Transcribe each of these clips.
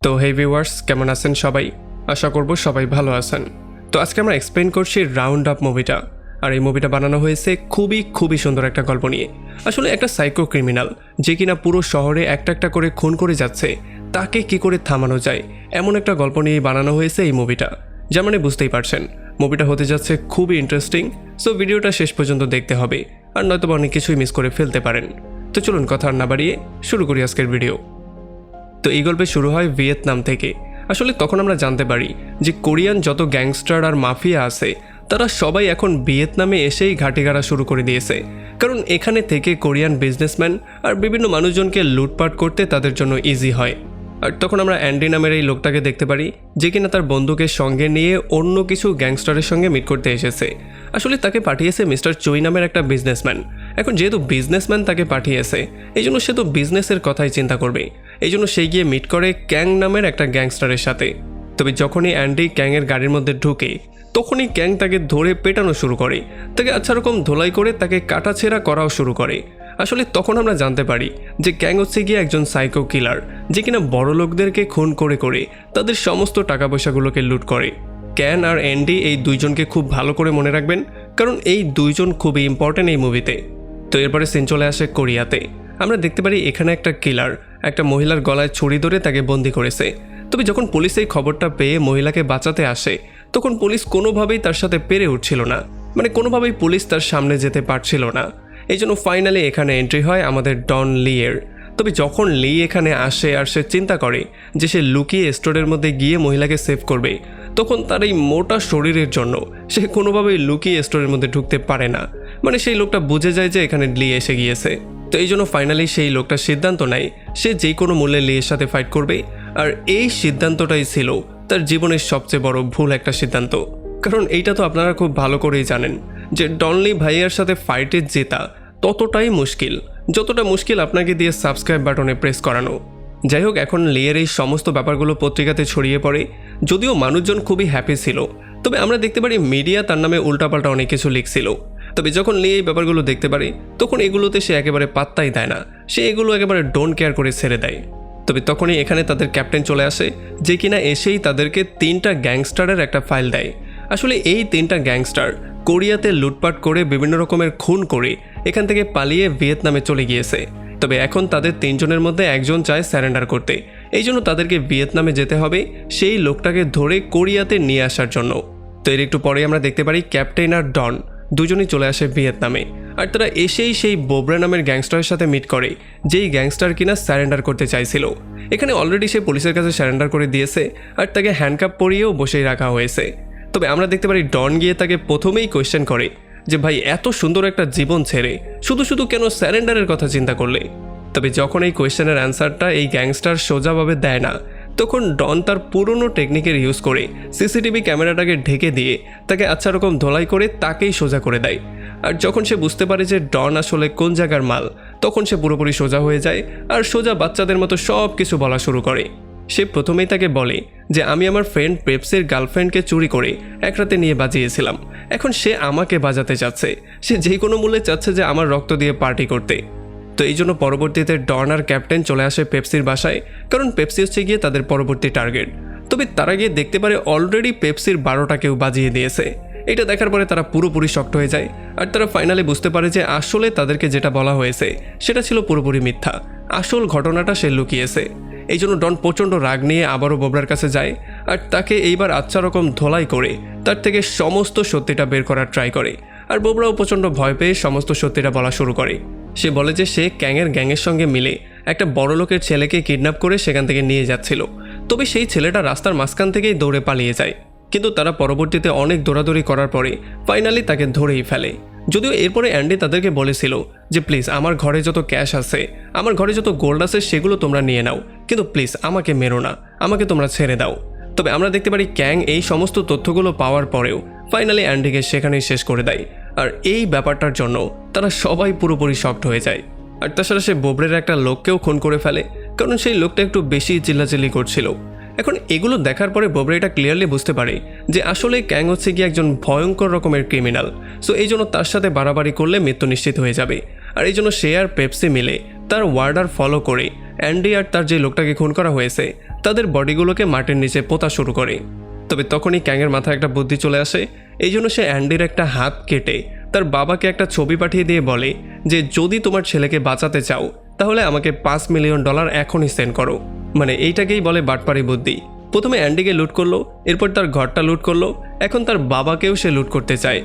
তো হে ভিউয়ার্স, কেমন আছেন সবাই? আশা করব সবাই ভালো আছেন। তো আজকে আমরা এক্সপ্লেন করছি রাউন্ড আপ মুভিটা। আর এই মুভিটা বানানো হয়েছে খুবই সুন্দর একটা গল্প নিয়ে। আসলে একটা সাইকো ক্রিমিনাল যে কিনা পুরো শহরে একটা করে খুন করে যাচ্ছে, তাকে কি করে থামানো যায় এমন একটা গল্প নিয়ে বানানো হয়েছে এই মুভিটা। যা মানে বুঝতেই পারছেন মুভিটা হতে যাচ্ছে খুবই ইন্টারেস্টিং। সো ভিডিওটা শেষ পর্যন্ত দেখতে হবে, আর নয়তো অনেক কিছুই মিস করে ফেলতে পারেন। তো চলুন কথা না বাড়িয়ে শুরু করি আজকের ভিডিও। তো এই গল্পে শুরু হয় ভিয়েতনাম থেকে। আসলে তখন আমরা জানতে পারি যে কোরিয়ান যত গ্যাংস্টার আর মাফিয়া আছে তারা সবাই এখন ভিয়েতনামে এসেই ঘাটিগাড়া শুরু করে দিয়েছে, কারণ এখানে থেকে কোরিয়ান বিজনেসম্যান আর বিভিন্ন মানুষজনকে লুটপাট করতে তাদের জন্য ইজি হয়। আর তখন আমরা অ্যান্ডি নামের এই লোকটাকে দেখতে পারি যে কিনা তার বন্ধুকে সঙ্গে নিয়ে অন্য কিছু গ্যাংস্টারের সঙ্গে মিট করতে এসেছে। আসলে তাকে পাঠিয়েছে মিস্টার চুই নামের একটা বিজনেসম্যান। এখন যেহেতু বিজনেসম্যান তাকে পাঠিয়েছে, এই জন্য সে তো বিজনেসের কথাই চিন্তা করবে। এই জন্য সে গিয়ে মিট করে ক্যাং নামের একটা গ্যাংস্টারের সাথে। তবে যখনই অ্যান্ডি ক্যাংয়ের গাড়ির মধ্যে ঢুকে, তখনই ক্যাং তাকে ধরে পেটানো শুরু করে, তাকে আচ্ছা রকম ধোলাই করে তাকে কাটাছেঁড়া করাও শুরু করে। আসলে তখন আমরা জানতে পারি যে ক্যাং হচ্ছে গিয়ে একজন সাইকো কিলার যে কিনা বড় লোকদেরকে খুন করে তাদের সমস্ত টাকা পয়সাগুলোকে লুট করে। ক্যান আর অ্যান্ডি এই দুইজনকে খুব ভালো করে মনে রাখবেন, কারণ এই দুইজন খুবই ইম্পর্টেন্ট এই মুভিতে। তো এরপরে সিন চলে আসে কোরিয়াতে। আমরা দেখতে পারি এখানে একটা কিলার একটা মহিলার গলায় ছুরি ধরে তাকে বন্দি করেছে। তবে যখন পুলিশ এই খবরটা পেয়ে মহিলাকে বাঁচাতে আসে, তখন পুলিশ কোনোভাবেই তার সাথে পেরে উঠছিল না, মানে কোনোভাবেই পুলিশ তার সামনে যেতে পারছিল না। এই জন্য ফাইনালি এখানে এন্ট্রি হয় আমাদের ডন লি এর। তবে যখন লি এখানে আসে আর সে চিন্তা করে যে সে লুকিয়ে স্টোরের মধ্যে গিয়ে মহিলাকে সেভ করবে, তখন তার এই মোটা শরীরের জন্য সে কোনোভাবেই লুকিয়ে স্টোরের মধ্যে ঢুকতে পারে না। মানে সেই লোকটা বুঝে যায় যে এখানে লি এসে গিয়েছে। তো এই জন্য ফাইনালি সেই লোকটা সিদ্ধান্ত নেয় সে যে কোনো মূল্যে লিয়ের সাথে ফাইট করবে। আর এই সিদ্ধান্তটাই ছিল তার জীবনের সবচেয়ে বড় ভুল একটা সিদ্ধান্ত, কারণ এইটা তো আপনারা খুব ভালো করেই জানেন যে ডনলি ভাইয়ার সাথে ফাইটে জেতা ততটাই মুশকিল যতটা মুশকিল আপনাকে দিয়ে সাবস্ক্রাইব বাটনে প্রেস করানো। যাই হোক, এখন লিয়ের এই সমস্ত ব্যাপারগুলো পত্রিকাতে ছড়িয়ে পড়ে। যদিও মানুষজন খুবই হ্যাপি ছিল, তবে আমরা দেখতে পারি মিডিয়া তার নামে উল্টাপাল্টা অনেক কিছু লিখছিল। তবে যখন লি এই ব্যাপারগুলো দেখতে পারে, তখন এগুলোতে সে একেবারে পাত্তাই দেয় না, সে এগুলো একেবারে ডোন্ট কেয়ার করে ছেড়ে দেয়। তবে তখনই এখানে তাদের ক্যাপ্টেন চলে আসে যে কিনা এসেই তাদেরকে 3টা গ্যাংস্টারের একটা ফাইল দেয়। আসলে এই 3টা গ্যাংস্টার কোরিয়াতে লুটপাট করে বিভিন্ন রকমের খুন করে এখান থেকে পালিয়ে ভিয়েতনামে চলে গিয়েছে। তবে এখন তাদের 3 জনের মধ্যে একজন চায় স্যারেন্ডার করতে, এই জন্য তাদেরকে ভিয়েতনামে যেতে হবে সেই লোকটাকে ধরে কোরিয়াতে নিয়ে আসার জন্য। তো এর একটু পরে আমরা দেখতে পারি ক্যাপ্টেন আর ডন দুজনই চলে আসে ভিয়েতনামে। আর তারা এসেই সেই বোবরা নামের গ্যাংস্টারের সাথে মিট করে, যেই গ্যাংস্টার কিনা স্যারেন্ডার করতে চাইছিল। এখানে অলরেডি সে পুলিশের কাছে স্যারেন্ডার করে দিয়েছে আর তাকে হ্যান্ডকাপ পরিয়েও বসেই রাখা হয়েছে। তবে আমরা দেখতে পারি ডন গিয়ে তাকে প্রথমেই কোয়েশ্চেন করে যে ভাই, এত সুন্দর একটা জীবন ছেড়ে শুধু কেন স্যারেন্ডারের কথা চিন্তা করলে? তবে যখন এই কোয়েশ্চেনের অ্যান্সারটা এই গ্যাংস্টার সোজাভাবে দেয় না, তখন ডন তার পুরনো টেকনিকের ইউজ করে সিসিটিভি ক্যামেরাটাকে ঢেকে দিয়ে তাকে আচ্ছা রকম ধোলাই করে তাকেই সোজা করে দেয়। আর যখন সে বুঝতে পারে যে ডন আসলে কোন জায়গার মাল, তখন সে পুরোপুরি সোজা হয়ে যায় আর সোজা বাচ্চাদের মতো সব কিছু বলা শুরু করে। সে প্রথমেই তাকে বলে যে আমি আমার ফ্রেন্ড পেপসির গার্লফ্রেন্ডকে চুরি করে এক রাতে নিয়ে বাজিয়েছিলাম, এখন সে আমাকে বাজাতে চাচ্ছে, সে যে কোনো মূল্যে চাচ্ছে যে আমার রক্ত দিয়ে পার্টি করতে। তো এই জন্য পরবর্তীতে ডন আর ক্যাপ্টেন চলে আসে পেপসির বাসায়, কারণ পেপসি হচ্ছে গিয়ে তাদের পরবর্তী টার্গেট। তবে তারা গিয়ে দেখতে পারে অলরেডি পেপসির 12টা কেউ বাজিয়ে দিয়েছে। এটা দেখার পরে তারা পুরোপুরি শক্ট হয়ে যায় আর তারা ফাইনালি বুঝতে পারে যে আসলে তাদেরকে যেটা বলা হয়েছে সেটা ছিল পুরোপুরি মিথ্যা, আসল ঘটনাটা সে লুকিয়েছে। এই জন্য ডন প্রচণ্ড রাগ নিয়ে আবারও বোবরার কাছে যায় আর তাকে এইবার আচ্ছা রকম ধোলাই করে তার থেকে সমস্ত সত্যিটা বের করার ট্রাই করে। আর বোবরাও প্রচণ্ড ভয় পেয়ে সমস্ত সত্যিটা বলা শুরু করে। সে বলে যে সে গ্যাংয়ের সঙ্গে মিলে একটা বড় লোকের ছেলেকে কিডন্যাপ করে সেখান থেকে নিয়ে যাচ্ছিল। তবে সেই ছেলেটা রাস্তার মাঝখান থেকেই দৌড়ে পালিয়ে যায়, কিন্তু তারা পরবর্তীতে অনেক দৌড়াদৌড়ি করার পরে ফাইনালি তাকে ধরেই ফেলে। যদিও এরপরে অ্যান্ডি তাদেরকে বলেছিল যে প্লিজ আমার ঘরে যত ক্যাশ আছে, আমার ঘরে যত গোল্ড আছে সেগুলো তোমরা নিয়ে নাও, কিন্তু প্লিজ আমাকে মেরো না, আমাকে তোমরা ছেড়ে দাও। তবে আমরা দেখতে পারি ক্যাং এই সমস্ত তথ্যগুলো পাওয়ার পরেও ফাইনালি অ্যান্ডিকে সেখানেই শেষ করে দেয়। আর এই ব্যাপারটার জন্য তারা সবাই পুরোপুরি শকড হয়ে যায়। আর তাছাড়া সে বোবরের একটা লোককেও খুন করে ফেলে, কারণ সেই লোকটা একটু বেশি চিল্লাচিল্লি করছিল। এখন এগুলো দেখার পরে বোবরে এটা ক্লিয়ারলি বুঝতে পারে যে আসলে ক্যাং হচ্ছে গিয়ে একজন ভয়ঙ্কর রকমের ক্রিমিনাল। সো এই জন্য তার সাথে বাড়াবাড়ি করলে মৃত্যু নিশ্চিত হয়ে যাবে। আর এই জন্য সে আর পেপসি মিলে তার ওয়ার্ডার ফলো করে অ্যান্ডি আর তার যে লোকটাকে খুন করা হয়েছে তাদের বডিগুলোকে মাটির নিচে পোতা শুরু করে। তবে তখনই ক্যাংয়ের মাথায় একটা বুদ্ধি চলে আসে। এই জন্য সে অ্যান্ডির একটা হাত কেটে তার বাবাকে একটা ছবি পাঠিয়ে দিয়ে বলে যে যদি তোমার ছেলেকে বাঁচাতে চাও তাহলে আমাকে $5 মিলিয়ন এখনই সেন্ড করো। মানে এইটাকেই বলে বাটপারি বুদ্ধি। প্রথমে অ্যান্ডিকে লুট করলো, এরপর তার ঘরটা লুট করলো, এখন তার বাবাকেও সে লুট করতে চায়।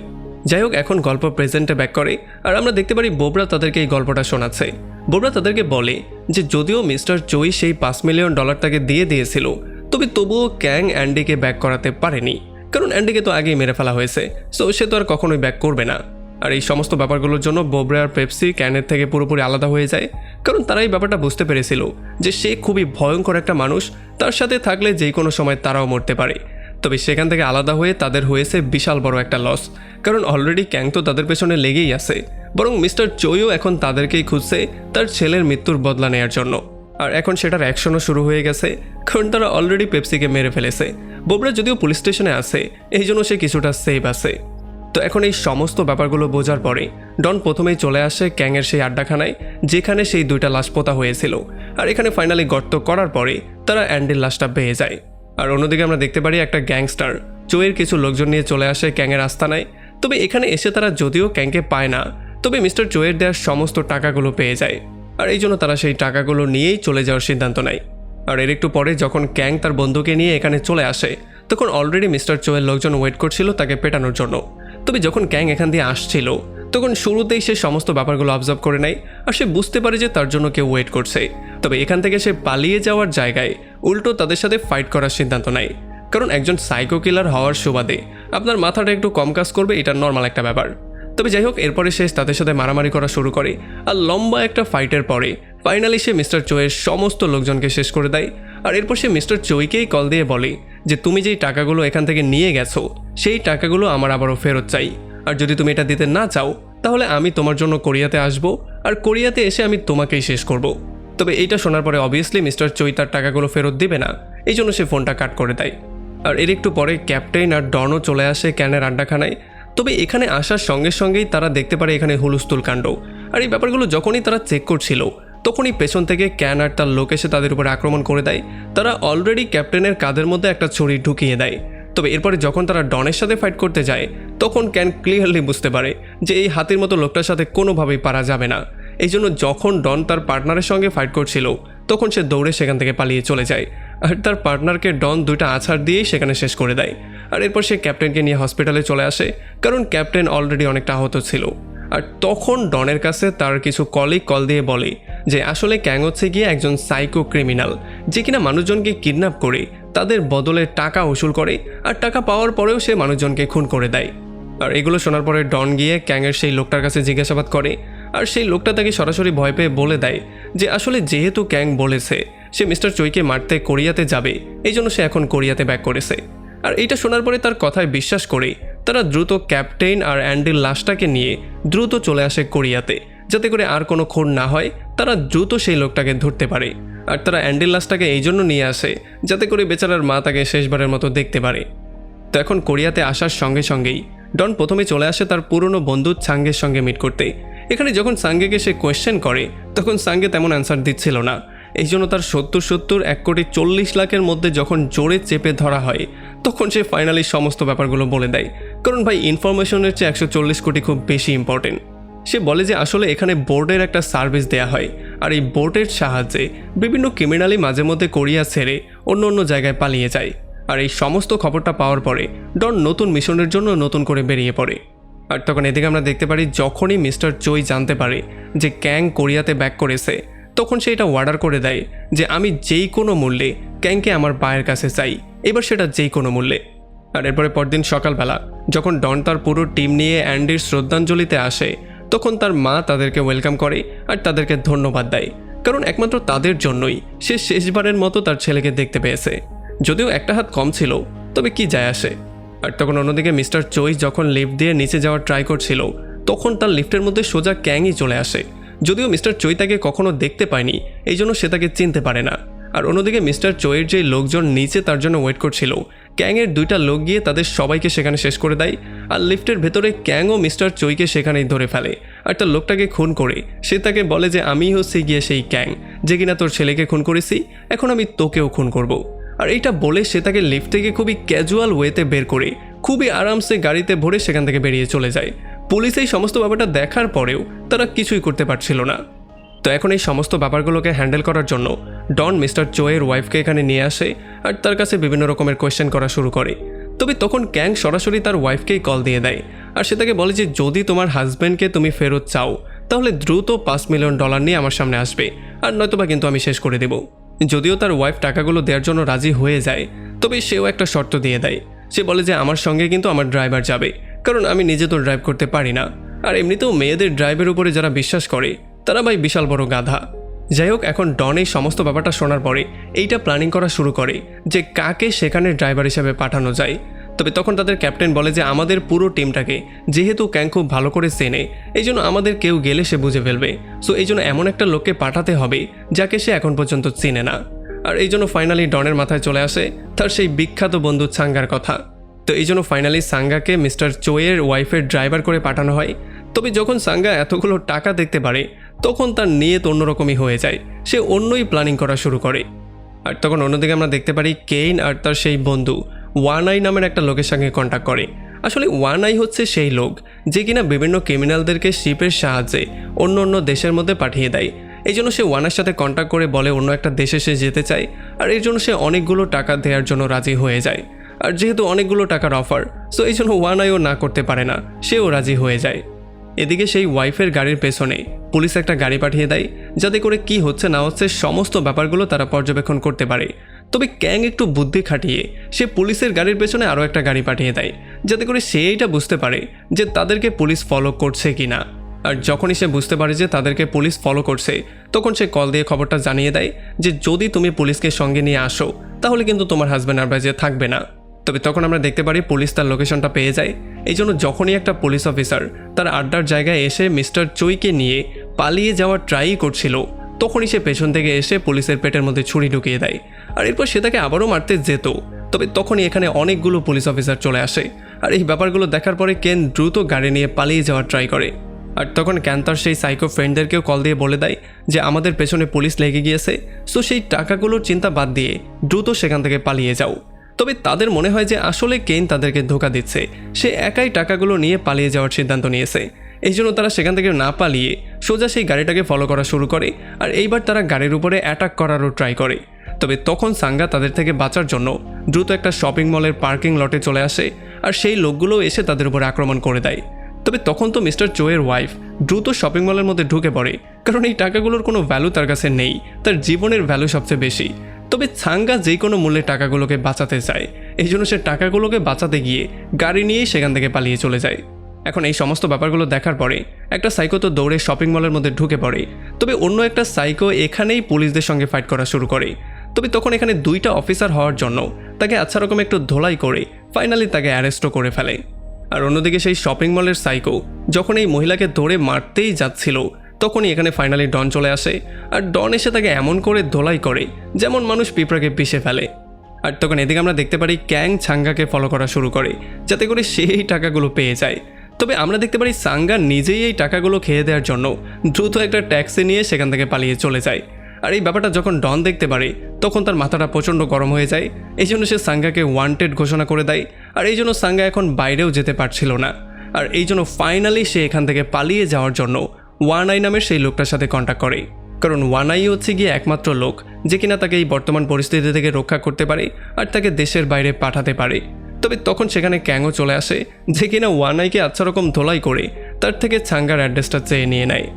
যাই হোক, এখন গল্প প্রেজেন্টে ব্যাক করে আর আমরা দেখতে পারি বোবরা তাদেরকে এই গল্পটা শোনাচ্ছে। বোবরা তাদেরকে বলে যে যদিও মিস্টার চোই সেই $5 মিলিয়ন তাকে দিয়ে দিয়েছিল, তবে তবুও ক্যাং অ্যান্ডিকে ব্যাক করাতে পারেনি, কারণ অ্যান্ডিকে তো আগেই মেরে ফেলা হয়েছে, সো সে তো আর কখনোই ব্যাক করবে না। আর এই সমস্ত ব্যাপারগুলোর জন্য বোবরা আর পেপসি ক্যানের থেকে পুরোপুরি আলাদা হয়ে যায়, কারণ তারা এই ব্যাপারটা বুঝতে পেরেছিল যে সে খুবই ভয়ঙ্কর একটা মানুষ, তার সাথে থাকলে যে কোনো সময় তারাও মরতে পারে। তবে সেখান থেকে আলাদা হয়ে তাদের হয়েছে বিশাল বড় একটা লস, কারণ অলরেডি ক্যাং তো তাদের পেছনে লেগেই আছে, বরং মিস্টার চোইও এখন তাদেরকেই খুঁজছে তার ছেলের মৃত্যুর বদলা নেওয়ার জন্য। আর এখন সেটার অ্যাকশনও শুরু হয়ে গেছে, কারণ তারা অলরেডি পেপসিকে মেরে ফেলেছে। বোবরা যদিও পুলিশ স্টেশনে আছে, এই জন্য সে কিছুটা সেফ আছে। তো এখন এই সমস্ত ব্যাপারগুলো বোঝার পরে ডন প্রথমেই চলে আসে ক্যাংয়ের সেই আড্ডাখানায়, যেখানে সেই 2টা লাশ পোতা হয়েছিল। আর এখানে ফাইনালি গর্ত করার পরে তারা অ্যান্ডির লাশটা পেয়ে যায়। আর অন্যদিকে আমরা দেখতে পারি একটা গ্যাংস্টার চোয়ের কিছু লোকজন নিয়ে চলে আসে ক্যাংয়ের আস্তানায়। তবে এখানে এসে তারা যদিও ক্যাংকে পায় না, তবে মিস্টার চোয়ের দেওয়ার সমস্ত টাকাগুলো পেয়ে যায়। আর এই জন্য তারা সেই টাকাগুলো নিয়েই চলে যাওয়ার সিদ্ধান্ত নেয়। আর এর একটু পরে যখন ক্যাং তার বন্ধুকে নিয়ে এখানে চলে আসে, তখন অলরেডি মিস্টার চোয়ের লোকজন ওয়েট করছিল তাকে পেটানোর জন্য। তবে যখন ক্যাং এখান দিয়ে আসছিল, তখন শুরুতেই সে সমস্ত ব্যাপারগুলো অবজার্ভ করে নেয় আর সে বুঝতে পারে যে তার জন্য কেউ ওয়েট করছে। তবে এখান থেকে সে পালিয়ে যাওয়ার জায়গায় উল্টো তাদের সাথে ফাইট করার সিদ্ধান্ত নেয়, কারণ একজন সাইকো কিলার হওয়ার সুবাদে আপনার মাথাটা একটু কম কাজ করবে, এটা নর্মাল একটা ব্যাপার। তবে যাই হোক, এরপরে সে তাদের সাথে মারামারি করা শুরু করে আর লম্বা একটা ফাইটের পরে ফাইনালি সে মিস্টার চোয়ের সমস্ত লোকজনকে শেষ করে দেয়। আর এরপর সে মিস্টার চোইকেই কল দিয়ে বলে যে তুমি যেই টাকাগুলো এখান থেকে নিয়ে গেছো সেই টাকাগুলো আমার আবারও ফেরত চাই, আর যদি তুমি এটা দিতে না চাও তাহলে আমি তোমার জন্য কোরিয়াতে আসবো, আর কোরিয়াতে এসে আমি তোমাকেই শেষ করব। তবে এইটা শোনার পরে অবভিয়াসলি মিস্টার চোই তার টাকাগুলো ফেরত দিবে না, এই জন্য সে ফোনটা কাট করে দেয়। আর এর একটু পরে ক্যাপ্টেন আর ডনও চলে আসে ক্যানের আড্ডাখানায়। তবে এখানে আসার সঙ্গে সঙ্গেই তারা দেখতে পারে এখানে হুলস্থুল কাণ্ড। আর এই ব্যাপারগুলো যখনই তারা চেক করছিল, তখনই পেছন থেকে ক্যান আর তার লোক এসে তাদের উপর আক্রমণ করে দেয়। তারা অলরেডি ক্যাপ্টেনের কাঁধের মধ্যে একটা ছুরি ঢুকিয়ে দেয়। তবে এরপরে যখন তারা ডনের সাথে ফাইট করতে যায়, তখন ক্যান ক্লিয়ারলি বুঝতে পারে যে এই হাতির মতো লোকটার সাথে কোনোভাবেই পারা যাবে না। এই জন্য যখন ডন তার পার্টনারের সঙ্গে ফাইট করছিল, তখন সে দৌড়ে সেখান থেকে পালিয়ে চলে যায়। আর তার পার্টনারকে ডন 2টা আছাড় দিয়েই সেখানে শেষ করে দেয়। আর এরপর সে ক্যাপ্টেনকে নিয়ে হসপিটালে চলে আসে, কারণ ক্যাপ্টেন অলরেডি অনেকটা আহত ছিল। আর তখন ডনের কাছে তার কিছু কলিগ কল দিয়ে বলে যে আসলে ক্যাং হচ্ছে গিয়ে একজন সাইকো ক্রিমিনাল, যে কিনা মানুষজনকে কিডন্যাপ করে তাদের বদলে টাকা উসুল করে, আর টাকা পাওয়ার পরেও সে মানুষজনকে খুন করে দেয়। আর এগুলো শোনার পরে ডন গিয়ে ক্যাংয়ের সেই লোকটার কাছে জিজ্ঞাসাবাদ করে, আর সেই লোকটা তাকে সরাসরি ভয় পেয়ে বলে দেয় যে আসলে যেহেতু ক্যাং বলেছে সে মিস্টার চোইকে মারতে কোরিয়াতে যাবে, এই জন্য সে এখন কোরিয়াতে ব্যাক করেছে। আর এইটা শোনার পরে তার কথায় বিশ্বাস করে তারা দ্রুত ক্যাপ্টেন আর অ্যান্ডির লাশটাকে নিয়ে দ্রুত চলে আসে কোরিয়াতে, যাতে করে আর কোনো খুন না হয়, তারা দ্রুত সেই লোকটাকে ধরতে পারে। আর তারা অ্যান্ডির লাশটাকে এই জন্য নিয়ে আসে যাতে করে বেচারার মা তাকে শেষবারের মতো দেখতে পারে। তো এখন কোরিয়াতে আসার সঙ্গে সঙ্গেই ডন প্রথমে চলে আসে তার পুরনো বন্ধু সাঙ্গের সঙ্গে মিট করতে। এখানে যখন সাঙ্গেকে সে কোয়েশ্চেন করে, তখন সাঙ্গে তেমন অ্যান্সার দিচ্ছিল না, এই জন্য তার 70 1,40,00,000-এর মধ্যে যখন জোরে চেপে ধরা হয়, তখন সে ফাইনালি সমস্ত ব্যাপারগুলো বলে দেয়। কারণ ভাই, ইনফরমেশনের চেয়ে 140 কোটি খুব বেশি ইম্পর্টেন্ট। সে বলে যে আসলে এখানে বোর্ডের একটা সার্ভিস দেয়া হয়, আর এই বোর্ডের সাহায্যে বিভিন্ন ক্রিমিনালি মাঝে মধ্যে কোরিয়া ছেড়ে অন্য অন্য জায়গায় পালিয়ে যায়। আর এই সমস্ত খবরটা পাওয়ার পরে ডন নতুন মিশনের জন্য নতুন করে বেরিয়ে পড়ে। আর তখন এদিকে আমরা দেখতে পারি যখনই মিস্টার চোই জানতে পারে যে ক্যাং কোরিয়াতে ব্যাক করেছে, তখন সে এটা অর্ডার করে দেয় যে আমি যেই কোনো মূল্যে ক্যাংকে আমার পায়ের কাছে চাই, এবার সেটা যেই কোনো মূল্যে। আর এরপরে পরদিন সকালবেলা যখন ডন তার পুরো টিম নিয়ে অ্যান্ডির শ্রদ্ধাঞ্জলিতে আসে, তখন তার মা তাদেরকে ওয়েলকাম করে আর তাদেরকে ধন্যবাদ দেয়, কারণ একমাত্র তাদের জন্যই সে শেষবারের মতো তার ছেলেকে দেখতে পেয়েছে। যদিও একটা হাত কম ছিল, তবে কি যায় আসে। আর তখন অন্যদিকে মিস্টার চোই যখন লিফট দিয়ে নিচে যাওয়ার ট্রাই করছিল, তখন তার লিফটের মধ্যে সোজা ক্যাংই চলে আসে। যদিও মিস্টার চোই তাকে কখনো দেখতে পায়নি, এই জন্য সে তাকে চিনতে পারে না। আর অন্যদিকে মিস্টার চোয়ের যে লোকজন নিচে তার জন্য ওয়েট করছিল, ক্যাংয়ের 2টা লোক গিয়ে তাদের সবাইকে সেখানে শেষ করে দেয়। আর লিফটের ভেতরে ক্যাং ও মিস্টার চোইকে সেখানেই ধরে ফেলে আর তার লোকটাকে খুন করে সে তাকে বলে যে আমি হচ্ছে গিয়ে সেই ক্যাং যে কিনা তোর ছেলেকে খুন করেছি, এখন আমি তোকেও খুন করব। আর এইটা বলে সে তাকে লিফট থেকে খুবই ক্যাজুয়াল ওয়েতে বের করে খুবই আরামসে গাড়িতে ভরে সেখান থেকে বেরিয়ে চলে যায়। পুলিশ এই সমস্ত ব্যাপারটা দেখার পরেও তারা কিছুই করতে পারছিল না। তো এখন এই সমস্ত ব্যাপারগুলোকে হ্যান্ডেল করার জন্য ডন মিস্টার চোয়ের ওয়াইফকে এখানে নিয়ে আসে আর তার কাছে বিভিন্ন রকমের কোয়েশ্চেন করা শুরু করে। তবে তখন ক্যাং সরাসরি তার ওয়াইফকেই কল দিয়ে দেয় আর সে তাকে বলে যে যদি তোমার হাজব্যান্ডকে তুমি ফেরত চাও তাহলে দ্রুত $5 মিলিয়ন নিয়ে আমার সামনে আসবে, আর নয়তোবা কিন্তু আমি শেষ করে দেব। যদিও তার ওয়াইফ টাকাগুলো দেওয়ার জন্য রাজি হয়ে যায়, তবে সেও একটা শর্ত দিয়ে দেয়। সে বলে যে আমার সঙ্গে কিন্তু আমার ড্রাইভার যাবে, কারণ আমি নিজে তো ড্রাইভ করতে পারি না, আর এমনিতেও মেয়েদের ড্রাইভের উপরে যারা বিশ্বাস করে তারা ভাই বিশাল বড় গাধা। যাই হোক, এখন ডন এই সমস্ত ব্যাপারটা শোনার পরে এইটা প্ল্যানিং করা শুরু করে যে কাকে সেখানে ড্রাইভার হিসেবে পাঠানো যায়। তবে তখন তাদের ক্যাপ্টেন বলে যে আমাদের পুরো টিমটাকে যেহেতু ক্যাং খুব ভালো করে চেনে, এই জন্য আমাদের কেউ গেলে সে বুঝে ফেলবে। সো এই জন্য এমন একটা লোককে পাঠাতে হবে যাকে সে এখন পর্যন্ত চেনে না। আর এই জন্য ফাইনালি ডনের মাথায় চলে আসে তার সেই বিখ্যাত বন্ধু সাঙ্গার কথা। তো এই জন্য ফাইনালি সাঙ্গাকে মিস্টার চোয়ের ওয়াইফের ড্রাইভার করে পাঠানো হয়। তবে যখন সাঙ্গা এতগুলো টাকা দেখতে পারে তখন তার নিয়ত অন্যরকমই হয়ে যায়, সে অন্যই প্ল্যানিং করা শুরু করে। আর তখন অন্যদিকে আমরা দেখতে পারি কেইন আর তার সেই বন্ধু ওয়ান আই নামের একটা লোকের সঙ্গে কন্ট্যাক্ট করে। আসলে ওয়ান আই হচ্ছে সেই লোক যে কিনা বিভিন্ন ক্রিমিনালদেরকে শিপের সাহায্যে অন্য অন্য দেশের মধ্যে পাঠিয়ে দেয়। এই জন্য সে ওয়ানের সাথে কন্ট্যাক্ট করে বলে অন্য একটা দেশে সে যেতে চায়, আর এর জন্য সে অনেকগুলো টাকা দেওয়ার জন্য রাজি হয়ে যায়। আর যেহেতু অনেকগুলো টাকার অফার, সো এই জন্য ওয়ান আইও না করতে পারে না, সেও রাজি হয়ে যায়। এদিকে সেই ওয়াইফের গাড়ির পেছনে পুলিশ একটা গাড়ি পাঠিয়ে দেয় যাতে করে কি হচ্ছে না হচ্ছে সমস্ত ব্যাপারগুলো তারা পর্যবেক্ষণ করতে পারে। তবে ক্যাং একটু বুদ্ধি খাটিয়ে সে পুলিশের গাড়ির পেছনে আরও একটা গাড়ি পাঠিয়ে দেয় যাতে করে সে এইটা বুঝতে পারে যে তাদেরকে পুলিশ ফলো করছে কি না। আর যখনই সে বুঝতে পারে যে তাদেরকে পুলিশ ফলো করছে, তখন সে কল দিয়ে খবরটা জানিয়ে দেয় যে যদি তুমি পুলিশকে সঙ্গে নিয়ে আসো তাহলে কিন্তু তোমার হাজব্যান্ড আর বাজে থাকবে না। তবে তখন আমরা দেখতে পারি পুলিশ তার লোকেশনটা পেয়ে যায়। এই জন্য যখনই একটা পুলিশ অফিসার তার আড্ডার জায়গায় এসে মিস্টার চুইকে নিয়ে পালিয়ে যাওয়ার ট্রাই করছিল, তখনই সে পেছন থেকে এসে পুলিশের পেটের মধ্যে ছুরি ঢুকিয়ে দেয়। আর এরপর সে তাকে আবারও মারতে যেত, তবে তখনই এখানে অনেকগুলো পুলিশ অফিসার চলে আসে। আর এই ব্যাপারগুলো দেখার পরে কেন দ্রুত গাড়ি নিয়ে পালিয়ে যাওয়ার ট্রাই করে। আর তখন ক্যান তার সেই সাইকো ফ্রেন্ডদেরকেও কল দিয়ে বলে দেয় যে আমাদের পেছনে পুলিশ লেগে গিয়েছে, সো সেই টাকাগুলোর চিন্তা বাদ দিয়ে দ্রুত সেখান থেকে পালিয়ে যাও। তবে তাদের মনে হয় যে আসলে কেন তাদেরকে ধোঁকা দিচ্ছে, সে একাই টাকাগুলো নিয়ে পালিয়ে যাওয়ার সিদ্ধান্ত নিয়েছে। এই জন্য তারা সেখান থেকে না পালিয়ে সোজা সেই গাড়িটাকে ফলো করা শুরু করে, আর এইবার তারা গাড়ির উপরে অ্যাটাক করারও ট্রাই করে। তবে তখন সাঙ্গা তাদের থেকে বাঁচার জন্য দ্রুত একটা শপিং মলের পার্কিং লটে চলে আসে, আর সেই লোকগুলো এসে তাদের উপরে আক্রমণ করে দেয়। তবে তখন তো মিস্টার চোয়ের ওয়াইফ দ্রুত শপিং মলের মধ্যে ঢুকে পড়ে, কারণ এই টাকাগুলোর কোনো ভ্যালু তার কাছে নেই, তার জীবনের ভ্যালু সবচেয়ে বেশি। তবে সাঙ্গা যে কোনো মূল্যে টাকাগুলোকে বাঁচাতে চায়, এই জন্য সে টাকাগুলোকে বাঁচাতে গিয়ে গাড়ি নিয়েই সেখান থেকে পালিয়ে চলে যায়। এখন এই সমস্ত ব্যাপারগুলো দেখার পরে একটা সাইকো তো দৌড়ে শপিং মলের মধ্যে ঢুকে পড়ে, তবে অন্য একটা সাইকো এখানেই পুলিশদের সঙ্গে ফাইট করা শুরু করে। তবে তখন এখানে দুইটা অফিসার হওয়ার জন্য তাকে আচ্ছা রকম একটু ধোলাই করে ফাইনালি তাকে অ্যারেস্টও করে ফেলে। আর অন্যদিকে সেই শপিং মলের সাইকো যখন এই মহিলাকে ধরে মারতেই যাচ্ছিল, তখনই এখানে ফাইনালি ডন চলে আসে, আর ডন এসে তাকে এমন করে ধোলাই করে যেমন মানুষ পিঁপড়াকে পিষে ফেলে। আর তখন এদিকে আমরা দেখতে পারি ক্যাং সাঙ্গাকে ফলো করা শুরু করে যাতে করে সেই টাকাগুলো পেয়ে যায়। তবে আমরা দেখতে পারি সাঙ্গা নিজেই এই টাকাগুলো খেয়ে দেওয়ার জন্য দ্রুত একটা ট্যাক্সি নিয়ে সেখান থেকে পালিয়ে চলে যায়। আর এই ব্যাপারটা যখন ডন দেখতে পারে তখন তার মাথাটা প্রচণ্ড গরম হয়ে যায়, এই জন্য সে সাঙ্গাকে ওয়ান্টেড ঘোষণা করে দেয়। আর এই জন্য সাঙ্গা এখন বাইরেও যেতে পারছিল না, আর এই জন্য ফাইনালি সে এখান থেকে পালিয়ে যাওয়ার জন্য ওয়ান আই নামের সেই লোকটার সাথে কন্ট্যাক্ট করে। কারণ ওয়ান আই হচ্ছে গিয়ে একমাত্র লোক যে কিনা তাকে এই বর্তমান পরিস্থিতি থেকে রক্ষা করতে পারে আর তাকে দেশের বাইরে পাঠাতে পারে। তবে তখন সেখানে ক্যাংও চলে আসে যে কিনা ওয়ান আইকে আচ্ছা রকম ধোলাই করে তার থেকে ছাঙ্গার অ্যাড্রেসটা চেয়ে নিয়ে নেয়।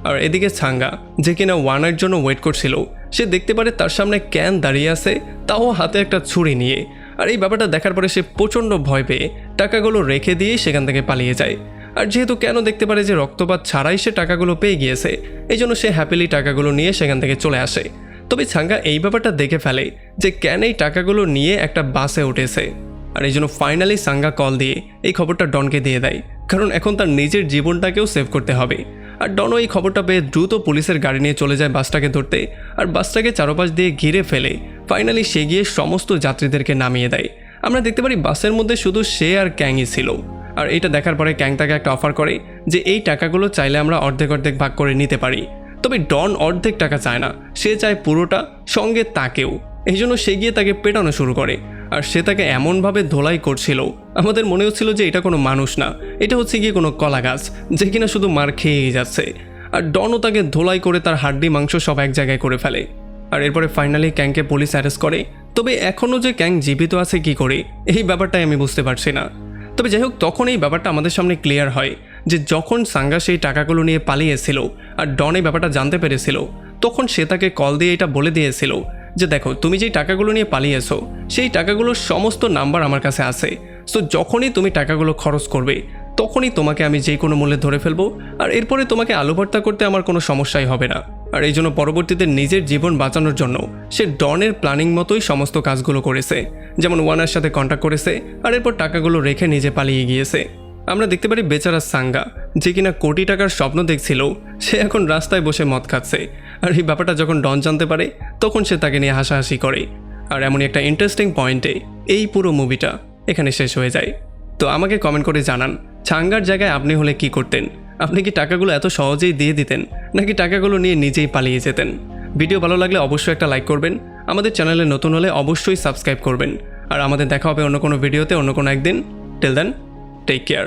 আর এদিকে ছাঙ্গা যে কিনা ওয়ান আইয়ের জন্য ওয়েট করছিল, সে দেখতে পারে তার সামনে ক্যান দাঁড়িয়ে আছে, তাও হাতে একটা ছুরি নিয়ে। আর এই ব্যাপারটা দেখার পরে সে প্রচণ্ড ভয় পেয়ে টাকাগুলো রেখে দিয়ে সেখান থেকে পালিয়ে যায়। আর যেহেতু কেন দেখতে পারে যে রক্তপাত ছাড়াই সে টাকাগুলো পেয়ে গিয়েছে, এই জন্য সে হ্যাপিলি টাকাগুলো নিয়ে সেখান থেকে চলে আসে। তবে ছাঙ্গা এই ব্যাপারটা দেখে ফেলে যে ক্যান এই টাকাগুলো নিয়ে একটা বাসে উঠেছে। আর এই জন্য ফাইনালি সাঙ্গা কল দিয়ে এই খবরটা ডনকে দিয়ে দেয়, কারণ এখন তার নিজের জীবনটাকেও সেভ করতে হবে। আর ডনও এই খবরটা পেয়ে দ্রুত পুলিশের গাড়ি নিয়ে চলে যায় বাসটাকে ধরতে, আর বাসটাকে চারপাশ দিয়ে ঘিরে ফেলে ফাইনালি সে গিয়ে সমস্ত যাত্রীদেরকে নামিয়ে দেয়। আমরা দেখতে পারি বাসের মধ্যে শুধু সে আর ক্যাংই ছিল। আর এটা দেখার পরে ক্যাং তাকে একটা অফার করে যে এই টাকাগুলো চাইলে আমরা অর্ধেক অর্ধেক ভাগ করে নিতে পারি। তবে ডন অর্ধেক টাকা চায় না, সে চায় পুরোটা, সঙ্গে তাকেও। এই জন্য সে গিয়ে তাকে পেটানো শুরু করে। আর সে তাকে এমনভাবে ধোলাই করছিল, আমাদের মনে হচ্ছিল যে এটা কোনো মানুষ না, এটা হচ্ছে গিয়ে কোনো কলা গাছ, যে কিনা শুধু মার খেয়েই যাচ্ছে। আর ডনও তাকে ধোলাই করে তার হাড্ডি মাংস সব এক জায়গায় করে ফেলে। আর এরপরে ফাইনালি ক্যাংকে পুলিশ অ্যারেস্ট করে। তবে এখনও যে ক্যাং জীবিত আছে কি করে, এই ব্যাপারটাই আমি বুঝতে পারছি না। তবে যাই হোক, তখন এই ব্যাপারটা আমাদের সামনে ক্লিয়ার হয় যে যখন সাঙ্গা সেই টাকাগুলো নিয়ে পালিয়েছিল আর ডন এই ব্যাপারটা জানতে পেরেছিল, তখন সে তাকে কল দিয়ে এটা বলে দিয়েছিল যে দেখো, তুমি যেই টাকাগুলো নিয়ে পালিয়েছো সেই টাকাগুলোর সমস্ত নাম্বার আমার কাছে আছে। সো যখনই তুমি টাকাগুলো খরচ করবে তখনই তোমাকে আমি যে কোনো মূল্যে ধরে ফেলবো, আর এরপরে তোমাকে আলু ভর্তা করতে আমার কোনো সমস্যাই হবে না। আর এই জন্য পরবর্তীতে নিজের জীবন বাঁচানোর জন্য সে ডনের প্ল্যানিং মতোই সমস্ত কাজগুলো করেছে। যেমন ওয়ানার সাথে কন্ট্যাক্ট করেছে আর এরপর টাকাগুলো রেখে নিজে পালিয়ে গিয়েছে। আমরা দেখতে পারি বেচারা সাঙ্গা, যে কিনা কোটি টাকার স্বপ্ন দেখছিল, সে এখন রাস্তায় বসে মদ খাচ্ছে। আর এই ব্যাপারটা যখন ডন জানতে পারে তখন সে তাকে নিয়ে হাসাহাসি করে। আর এমনই একটা ইন্টারেস্টিং পয়েন্টে এই পুরো মুভিটা এখানে শেষ হয়ে যায়। তো আমাকে কমেন্ট করে জানান, সাঙ্গার জায়গায় আপনি হলে কি করতেন? আপনি কি টাকাগুলো এত সহজেই দিয়ে দিতেন, নাকি টাকাগুলো নিয়ে নিজেই পালিয়ে যেতেন? ভিডিও ভালো লাগলে অবশ্যই একটা লাইক করবেন, আমাদের চ্যানেলে নতুন হলে অবশ্যই সাবস্ক্রাইব করবেন। আর আমাদের দেখা হবে অন্য কোনো ভিডিওতে অন্য কোনো একদিন। Till then, take care.